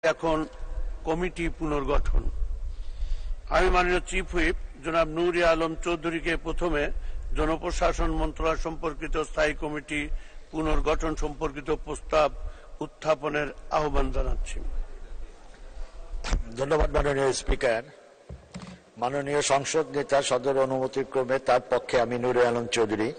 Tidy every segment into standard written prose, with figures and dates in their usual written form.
এখন কমিটি পুনর্গঠন। আমি মাননীয় চিফ হুইপ জনাব নূরে আলম চৌধুরীকে প্রথমে জনপ্রশাসন মন্ত্রণালয় সম্পর্কিত স্থায়ী কমিটি পুনর্গঠন সম্পর্কিত প্রস্তাব উত্থাপনের আহ্বান জানাচ্ছি। ধন্যবাদ মাননীয় স্পিকার। মাননীয় সংসদ নেতা সদর অনুমতিক্রমে তার পক্ষে আমি নূরে আলম চৌধুরী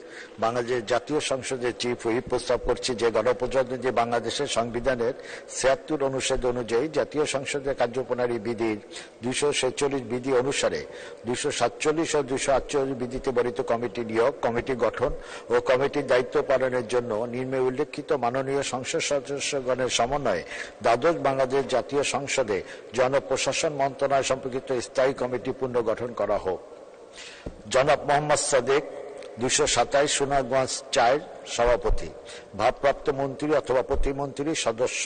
বাংলাদেশ জাতীয় সংসদের চিফ হুইপ প্রস্তাব করছি যে গণপ্রজাতন্ত্রী বাংলাদেশের সংবিধানের ৭৬ অনুচ্ছেদ অনুযায়ী জাতীয় সংসদের কার্যপ্রণালী বিধির ২৪৬ বিধি অনুসারে ২৪৭ ও ২৪৮ বিধিতে বর্ণিত কমিটি নিয়োগ, কমিটি গঠন ও কমিটির দায়িত্ব পালনের জন্য নিম্নে উল্লেখিত মাননীয় সংসদ সদস্যগণের সমন্বয়ে দ্বাদশ বাংলাদেশ জাতীয় সংসদে জনপ্রশাসন মন্ত্রণালয় সম্পর্কিত স্থায়ী কমিটি পুনর্গঠন করা হোক। জনাব মোহাম্মদ সাদেক ২২৭ সুনামগঞ্জ ৪ সভাপতি, ভারপ্রাপ্ত মন্ত্রী অথবা প্রতিমন্ত্রী সদস্য।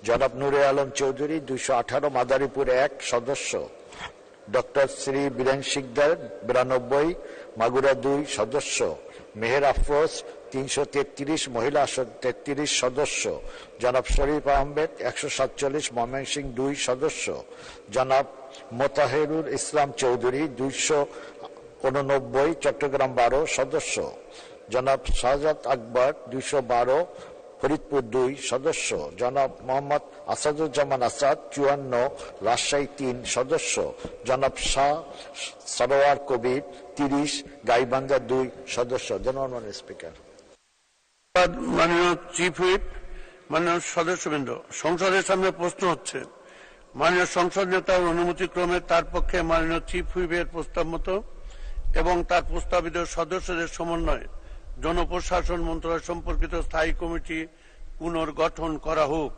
জনাব নূরে আলম চৌধুরী ২১৮ মাদারীপুর ১ সদস্য। ডক্টর শ্রী বীরেন শিকদার ৯২ মাগুরা ২ সদস্য। মেহের আফরোজ ৩৩৩ মহিলা আসন ৩৩ সদস্য। জনাব শরীফ আহমেদ ১৪৭ ময়মনসিংহ ২ সদস্য। জনাব মোতাহেরুল ইসলাম চৌধুরী ২৮৯ চট্টগ্রাম ১২ সদস্য। জনাব শাহজাদ আকবর ২১২ ফরিদপুর ২ সদস্য। জনাব মোহাম্মদ আসাদুজ্জামান আসাদ ৫৪ রাজশাহী ৩ সদস্য। জনাব শাহ সরোয়ার কবির ৩০ গাইবান্ধা ২ সদস্য। ধন্যবাদ স্পিকার। মাননীয় চিফ হুইপ, মাননীয় সদস্যবৃন্দ, সংসদের সামনে প্রশ্ন হচ্ছে মাননীয় সংসদ নেতার অনুমতিক্রমে তার পক্ষে মাননীয় চিফ হুইপের প্রস্তাব মতো এবং তার প্রস্তাবিত সদস্যদের সমন্বয়ে জনপ্রশাসন মন্ত্রণালয় সম্পর্কিত স্থায়ী কমিটি পুনর্গঠন করা হোক।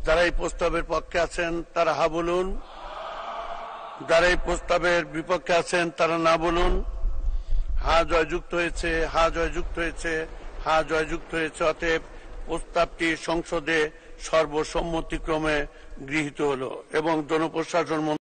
যারা এই প্রস্তাবের পক্ষে আছেন তারা হা বলুন, যারা এই প্রস্তাবের বিপক্ষে আছেন তারা না বলুন। হা জয়যুক্ত হয়েছে, হা জয়যুক্ত হয়েছে, হা জয়যুক্ত হয়েছে। অতএব প্রস্তাবটি সংসদে সর্বসম্মতিক্রমে গৃহীত হলো এবং জনপ্রশাসন